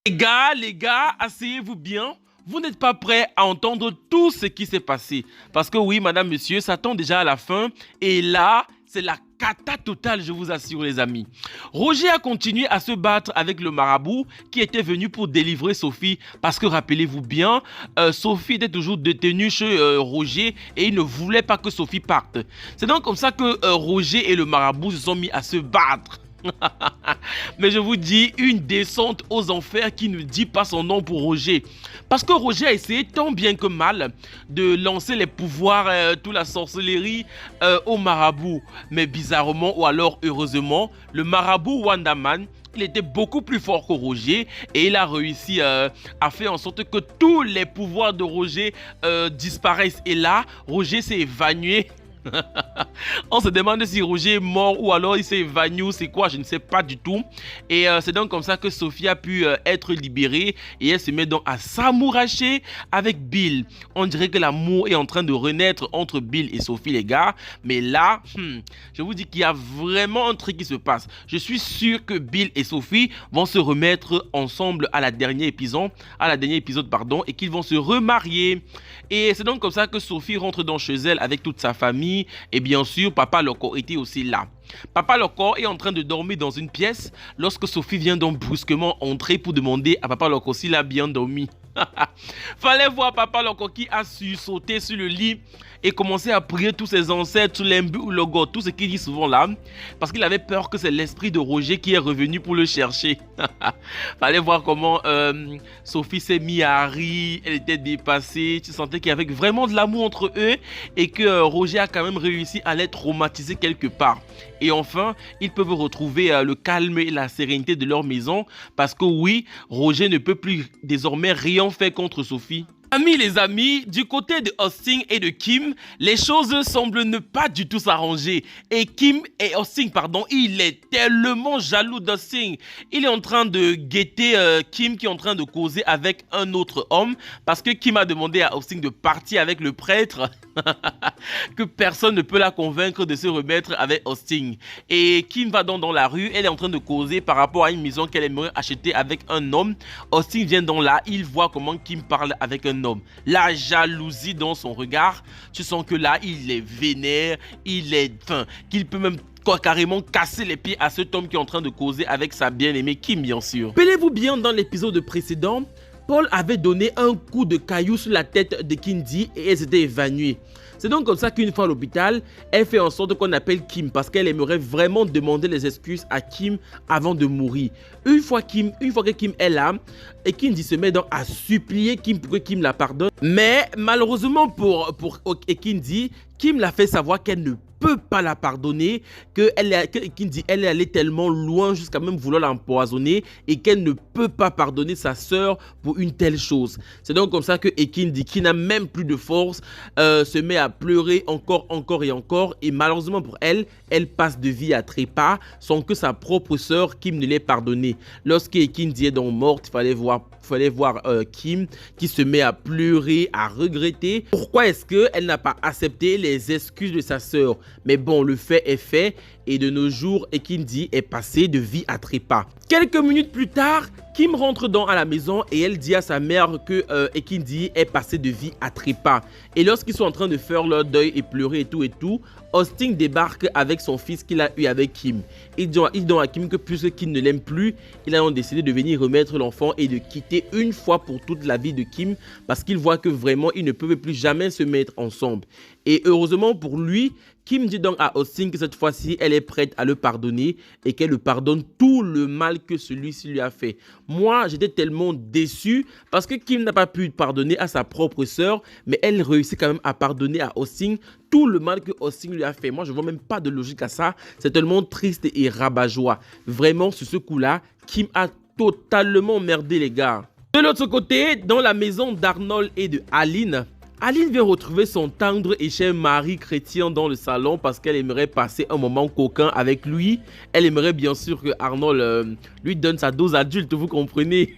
Les gars, asseyez-vous bien. Vous n'êtes pas prêts à entendre tout ce qui s'est passé. Parce que oui, madame, monsieur, ça tend déjà à la fin. Et là, c'est la cata totale, je vous assure, les amis. Roger a continué à se battre avec le marabout qui était venu pour délivrer Sophie. Parce que rappelez-vous bien, Sophie était toujours détenue chez Roger et il ne voulait pas que Sophie parte. C'est donc comme ça que Roger et le marabout se sont mis à se battre. Mais je vous dis, une descente aux enfers qui ne dit pas son nom pour Roger. Parce que Roger a essayé tant bien que mal de lancer les pouvoirs, toute la sorcellerie au marabout. Mais bizarrement, ou alors heureusement, le marabout Wandaman, il était beaucoup plus fort que Roger et il a réussi à faire en sorte que tous les pouvoirs de Roger disparaissent. Et là, Roger s'est évanoui. On se demande si Roger est mort ou alors il s'est évanoui ou c'est quoi, je ne sais pas du tout. Et c'est donc comme ça que Sophie a pu être libérée et elle se met donc à s'amouracher avec Bill. On dirait que l'amour est en train de renaître entre Bill et Sophie, les gars. Mais là, je vous dis qu'il y a vraiment un truc qui se passe. Je suis sûr que Bill et Sophie vont se remettre ensemble à la dernière épisode, et qu'ils vont se remarier. Et c'est donc comme ça que Sophie rentre dans chez elle avec toute sa famille. Et bien sûr, Papa Loco était aussi là. Papa Loco est en train de dormir dans une pièce lorsque Sophie vient donc brusquement entrer pour demander à Papa Loco s'il a bien dormi. Fallait voir Papa Loco qui a su sauter sur le lit et commencer à prier tous ses ancêtres, l'imbu ou le god, tout ce qu'il dit souvent là, parce qu'il avait peur que c'est l'esprit de Roger qui est revenu pour le chercher. Fallait voir comment Sophie s'est mise à rire, elle était dépassée, tu sentais qu'il y avait vraiment de l'amour entre eux et que Roger a quand même réussi à les traumatiser quelque part. Et enfin, ils peuvent retrouver le calme et la sérénité de leur maison parce que oui, Roger ne peut plus désormais rien faire contre Sophie. Les amis, du côté de Austin et de Kim, les choses semblent ne pas du tout s'arranger. Et Austin, il est tellement jaloux d'Austin. Il est en train de guetter Kim qui est en train de causer avec un autre homme parce que Kim a demandé à Austin de partir avec le prêtre. Que personne ne peut la convaincre de se remettre avec Austin. Et Kim va donc dans la rue, elle est en train de causer par rapport à une maison qu'elle aimerait acheter avec un homme. Austin vient donc là, il voit comment Kim parle avec un homme. La jalousie dans son regard, tu sens que là, il est vénère, qu'il peut même carrément casser les pieds à cet homme qui est en train de causer avec sa bien-aimée Kim, bien sûr. Rappelez-vous bien, dans l'épisode précédent, Paul avait donné un coup de caillou sur la tête de Kindy et elle s'était évanouie. C'est donc comme ça qu'une fois à l'hôpital, elle fait en sorte qu'on appelle Kim parce qu'elle aimerait vraiment demander les excuses à Kim avant de mourir. Une fois que Kim est là, et Kindy se met donc à supplier Kim pour que Kim la pardonne. Mais malheureusement pour Kindy, Kim l'a fait savoir qu'elle ne peut pas la pardonner, que Kindy elle est allée tellement loin jusqu'à même vouloir l'empoisonner et qu'elle ne peut pas pardonner sa sœur pour une telle chose. C'est donc comme ça que Kindy, qui n'a même plus de force, se met à pleurer encore et malheureusement pour elle, elle passe de vie à trépas sans que sa propre sœur Kim ne l'ait pardonné. Lorsque Kindy est donc morte, il fallait voir Kim qui se met à pleurer, à regretter. Pourquoi est-ce qu'elle n'a pas accepté les excuses de sa sœur? Mais bon, le fait est fait et de nos jours, Kindy est passée de vie à trépas. Quelques minutes plus tard, Kim rentre à la maison et elle dit à sa mère que Kindy est passée de vie à trépas. Et lorsqu'ils sont en train de faire leur deuil et pleurer et tout, Austin débarque avec son fils qu'il a eu avec Kim. Il dit à Kim que puisque Kim ne l'aime plus, il a décidé de venir remettre l'enfant et de quitter une fois pour toute la vie de Kim parce qu'il voit que vraiment ils ne peuvent plus jamais se mettre ensemble. Et heureusement pour lui, Kim dit donc à Austin que cette fois-ci, elle est prête à le pardonner et qu'elle le pardonne tout le mal que celui-ci lui a fait. Moi, j'étais tellement déçu parce que Kim n'a pas pu pardonner à sa propre sœur, mais elle réussit quand même à pardonner à Austin tout le mal que Austin lui a fait. Moi, je ne vois même pas de logique à ça. C'est tellement triste et rabat-joie. Vraiment, sur ce coup-là, Kim a totalement merdé, les gars. De l'autre côté, dans la maison d'Arnold et de Aline, Aline vient retrouver son tendre et cher mari chrétien dans le salon parce qu'elle aimerait passer un moment coquin avec lui. Elle aimerait bien sûr que Arnold lui donne sa dose adulte, vous comprenez.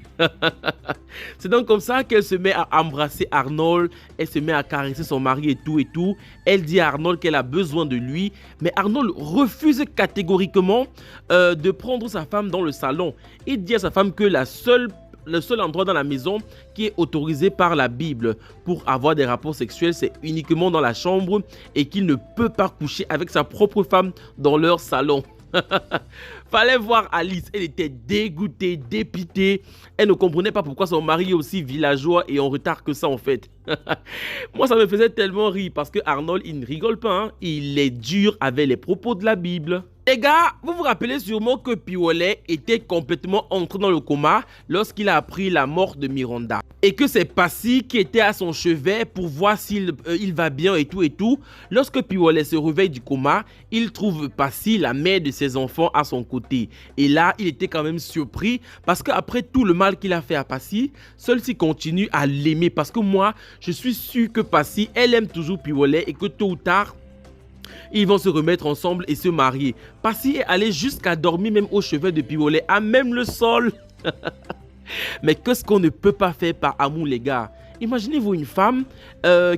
C'est donc comme ça qu'elle se met à embrasser Arnold, elle se met à caresser son mari et tout. Elle dit à Arnold qu'elle a besoin de lui, mais Arnold refuse catégoriquement de prendre sa femme dans le salon. Il dit à sa femme que la seule le seul endroit dans la maison qui est autorisé par la Bible pour avoir des rapports sexuels, c'est uniquement dans la chambre et qu'il ne peut pas coucher avec sa propre femme dans leur salon. Fallait voir Alice, elle était dégoûtée, dépitée. Elle ne comprenait pas pourquoi son mari est aussi villageois et en retard que ça en fait. Moi, ça me faisait tellement rire parce que Arnold, il ne rigole pas, hein. Il est dur avec les propos de la Bible. Les gars, vous vous rappelez sûrement que Piollet était complètement entré dans le coma lorsqu'il a appris la mort de Miranda. Et que c'est Passy qui était à son chevet pour voir s'il il va bien et tout. Lorsque Piollet se réveille du coma, il trouve Passy, la mère de ses enfants, à son côté. Et là, il était quand même surpris parce qu'après tout le mal qu'il a fait à Passy, celle-ci continue à l'aimer. Parce que moi, je suis sûr que Passy, elle aime toujours Piollet et que tôt ou tard, ils vont se remettre ensemble et se marier. Passy est allé jusqu'à dormir même au chevet de Piollet, à même le sol. Mais qu'est-ce qu'on ne peut pas faire par amour, les gars? Imaginez-vous une femme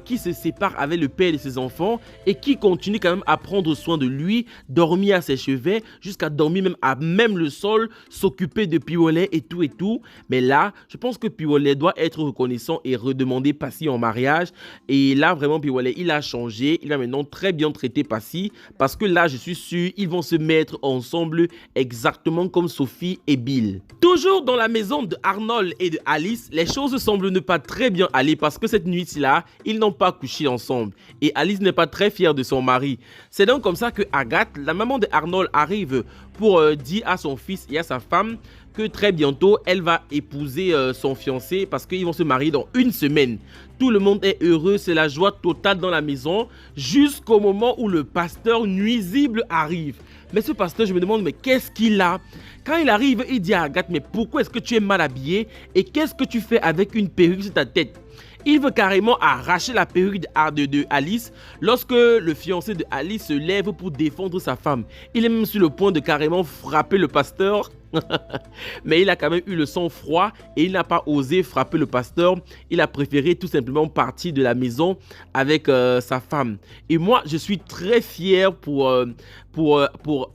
qui se sépare avec le père de ses enfants et qui continue quand même à prendre soin de lui, dormir à ses chevets, jusqu'à dormir même à même le sol, s'occuper de Piollet et tout. Mais là, je pense que Piollet doit être reconnaissant et redemander Passy en mariage. Et là, vraiment, Piollet, il a changé. Il a maintenant très bien traité Passy parce que là, je suis sûr, ils vont se mettre ensemble exactement comme Sophie et Bill. Toujours dans la maison de Arnold et de Alice, les choses semblent ne pas très bien aller parce que cette nuit-là, ils n'ont pas couché ensemble et Alice n'est pas très fière de son mari. C'est donc comme ça que Agathe, la maman de Arnold, arrive pour dire à son fils et à sa femme que très bientôt, elle va épouser son fiancé parce qu'ils vont se marier dans une semaine. Tout le monde est heureux, c'est la joie totale dans la maison jusqu'au moment où le pasteur nuisible arrive. Mais ce pasteur, je me demande, mais qu'est-ce qu'il a? Quand il arrive, il dit à Agathe, mais pourquoi est-ce que tu es mal habillée et qu'est-ce que tu fais avec une perruque sur ta tête? Il veut carrément arracher la perruque de Alice lorsque le fiancé de Alice se lève pour défendre sa femme. Il est même sur le point de carrément frapper le pasteur. Mais il a quand même eu le sang-froid et il n'a pas osé frapper le pasteur. Il a préféré tout simplement partir de la maison avec sa femme. Et moi, je suis très fier pour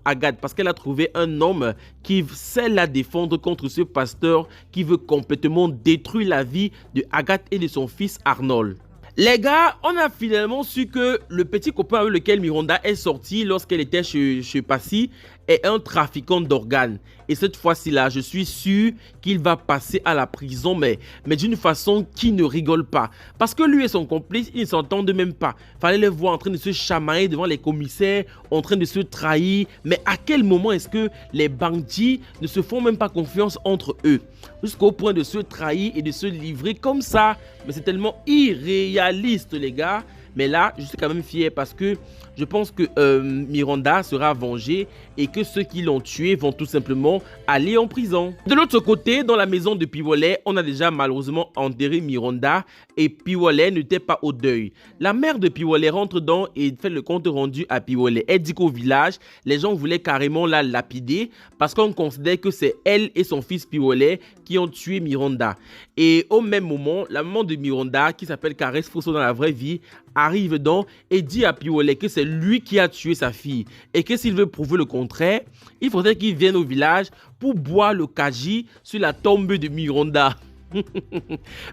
Agathe parce qu'elle a trouvé un homme qui sait la défendre contre ce pasteur qui veut complètement détruire la vie de Agathe et de son fils Arnold. Les gars, on a finalement su que le petit copain avec lequel Miranda est sortie lorsqu'elle était chez Passy est un trafiquant d'organes. Et cette fois-ci là, je suis sûr qu'il va passer à la prison, mais d'une façon qui ne rigole pas. Parce que lui et son complice, ils ne s'entendent même pas. Fallait les voir en train de se chamailler devant les commissaires, en train de se trahir. Mais à quel moment est-ce que les bandits ne se font même pas confiance entre eux? Jusqu'au point de se trahir et de se livrer comme ça. Mais c'est tellement irréaliste, les gars. Mais là, je suis quand même fier parce que je pense que Miranda sera vengée et que ceux qui l'ont tué vont tout simplement aller en prison. De l'autre côté, dans la maison de Piollet, on a déjà malheureusement enterré Miranda et Piollet n'était pas au deuil. La mère de Piollet rentre dedans et fait le compte rendu à Piollet. Elle dit qu'au village, les gens voulaient carrément la lapider parce qu'on considère que c'est elle et son fils Piollet qui ont tué Miranda. Et au même moment, la maman de Miranda, qui s'appelle Caresse Fosso dans la vraie vie, arrive dedans et dit à Piollet que c'est lui qui a tué sa fille et que s'il veut prouver le contraire, il faudrait qu'il vienne au village pour boire le kaji sur la tombe de Miranda.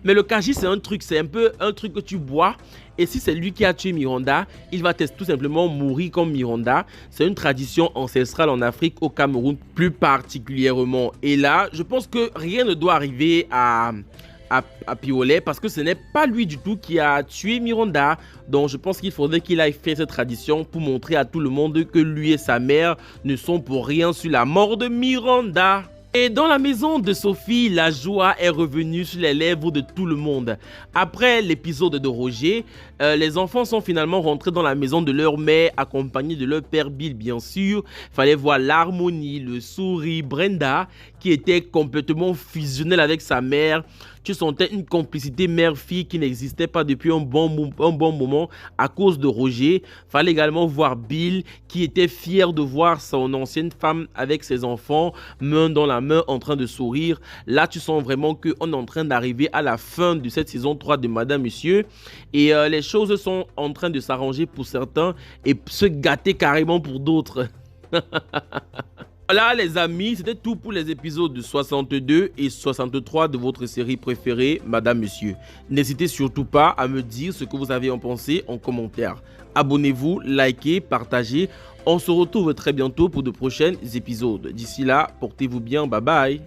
Mais le kaji, c'est un peu un truc que tu bois et si c'est lui qui a tué Miranda, il va tout simplement mourir comme Miranda. C'est une tradition ancestrale en Afrique, au Cameroun plus particulièrement. Et là, je pense que rien ne doit arriver à Piollet parce que ce n'est pas lui du tout qui a tué Miranda. Donc je pense qu'il faudrait qu'il aille faire cette tradition pour montrer à tout le monde que lui et sa mère ne sont pour rien sur la mort de Miranda. Et dans la maison de Sophie, la joie est revenue sur les lèvres de tout le monde. Après l'épisode de Roger, les enfants sont finalement rentrés dans la maison de leur mère, accompagnés de leur père Bill, bien sûr. Il fallait voir l'harmonie, le sourire, Brenda, qui était complètement fusionnelle avec sa mère. Tu sentais une complicité mère-fille qui n'existait pas depuis un bon moment à cause de Roger. Il fallait également voir Bill, qui était fier de voir son ancienne femme avec ses enfants, main dans la main, en train de sourire. Là, tu sens vraiment qu'on est en train d'arriver à la fin de cette saison 3 de Madame Monsieur. Et les choses sont en train de s'arranger pour certains et se gâter carrément pour d'autres. Voilà les amis, c'était tout pour les épisodes 62 et 63 de votre série préférée, Madame Monsieur. N'hésitez surtout pas à me dire ce que vous avez en pensé en commentaire. Abonnez-vous, likez, partagez. On se retrouve très bientôt pour de prochains épisodes. D'ici là, portez-vous bien, bye bye.